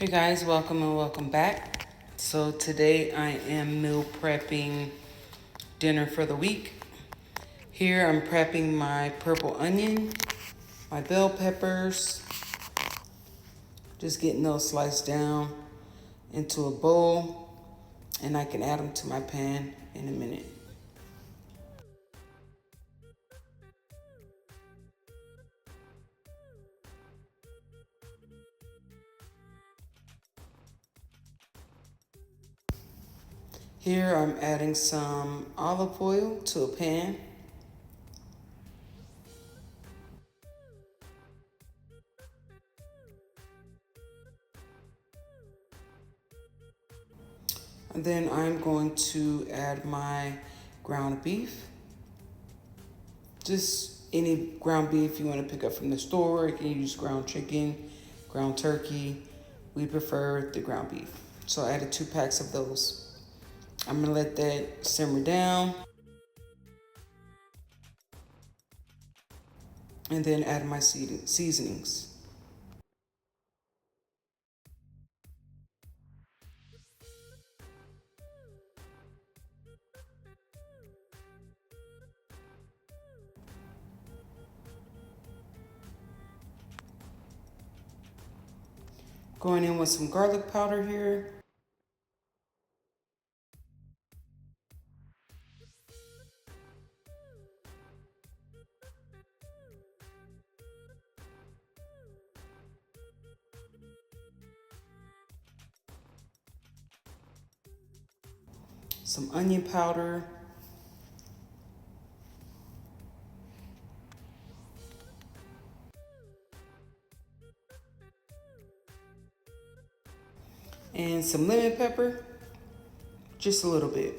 Hey guys, welcome and welcome back. So today I am meal prepping dinner for the week. Here I'm prepping my purple onion, my bell peppers, just getting those sliced down into a bowl, and I can add them to my pan in a minute. Here I'm adding some olive oil to a pan. And then I'm going to add my ground beef. Just any ground beef you want to pick up from the store. You can use ground chicken, ground turkey. We prefer the ground beef. So I added 2 packs of those. I'm gonna let that simmer down and then add my seasonings. Going in with some garlic powder here. Some onion powder. And some lemon pepper. Just a little bit.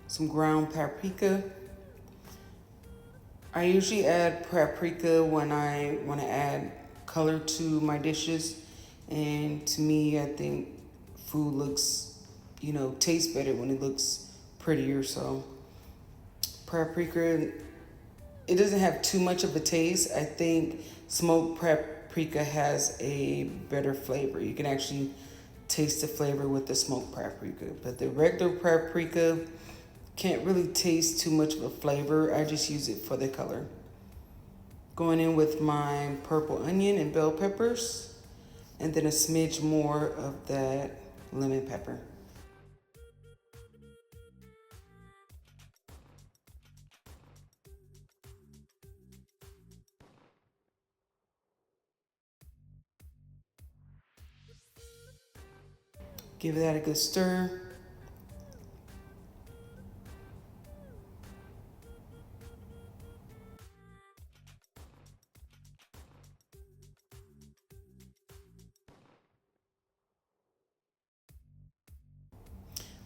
Some ground paprika. I usually add paprika when I want to add color to my dishes. And to me, I think food looks, tastes better when it looks prettier. So paprika, it doesn't have too much of a taste. I think smoked paprika has a better flavor. You can actually taste the flavor with the smoked paprika. But the regular paprika, can't really taste too much of a flavor. I just use it for the color. Going in with my purple onion and bell peppers, and then a smidge more of that lemon pepper. Give that a good stir.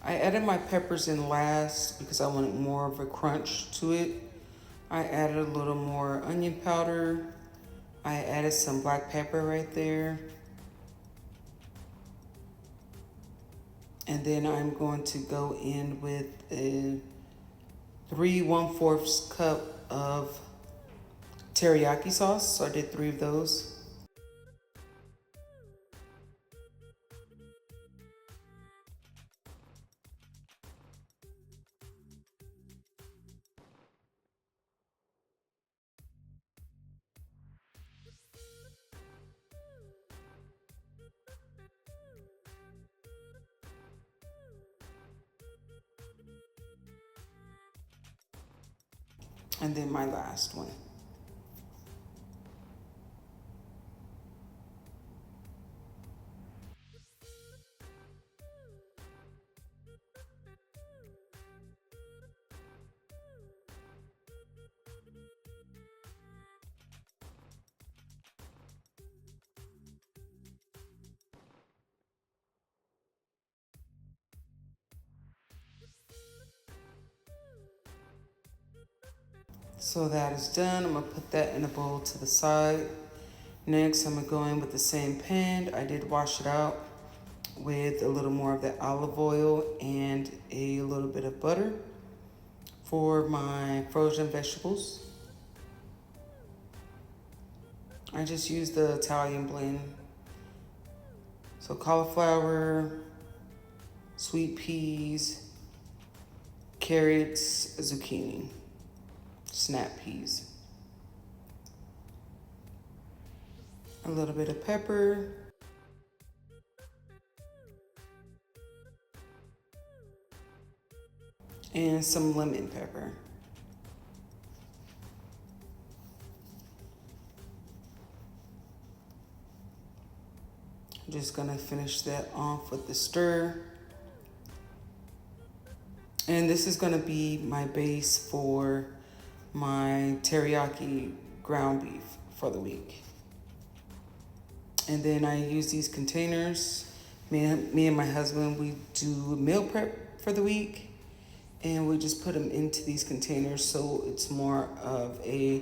I added my peppers in last because I wanted more of a crunch to it. I added a little more onion powder. I added some black pepper right there. And then I'm going to go in with a 3 1/4 cup of teriyaki sauce. So I did 3 of those. And then my last one. So that is done. I'm gonna put that in a bowl to the side. Next, I'm gonna go in with the same pan. I did wash it out with a little more of that olive oil and a little bit of butter for my frozen vegetables. I just use the Italian blend. So cauliflower, sweet peas, carrots, zucchini, snap peas. A little bit of pepper. And some lemon pepper. I'm just gonna finish that off with the stir. And this is gonna be my base for my teriyaki ground beef for the week. And then I use these containers. Me and my husband, we do meal prep for the week. And we just put them into these containers so it's more of a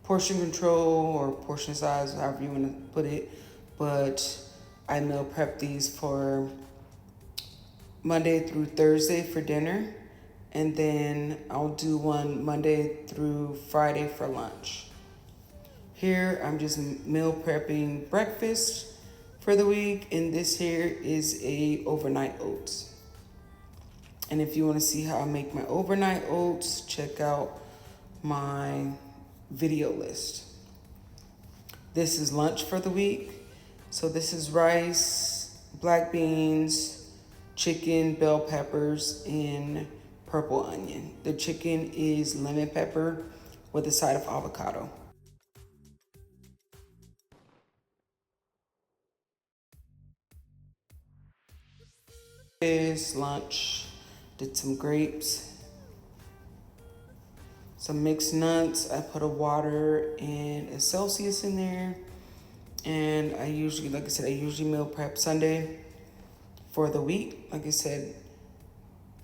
portion control or portion size, however you want to put it. But I meal prep these for Monday through Thursday for dinner. And then I'll do one Monday through Friday for lunch. Here I'm just meal prepping breakfast for the week. And this here is a overnight oats. And if you want to see how I make my overnight oats, check out my video list. This is lunch for the week. So this is rice, black beans, chicken, bell peppers, and purple onion. The chicken is lemon pepper with a side of avocado. This lunch, did some grapes, some mixed nuts. I put a water and a Celsius in there. And I usually, like I said, I usually meal prep Sunday for the week. Like I said,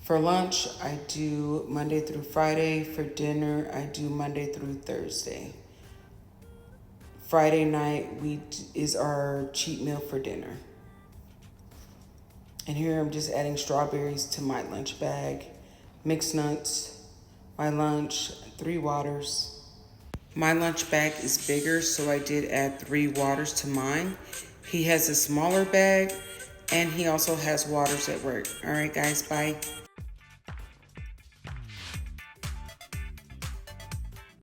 for lunch, I do Monday through Friday. For dinner, I do Monday through Thursday. Friday night is our cheat meal for dinner. And here I'm just adding strawberries to my lunch bag, mixed nuts, my lunch, 3 waters. My lunch bag is bigger, so I did add 3 waters to mine. He has a smaller bag, and he also has waters at work. All right, guys, bye.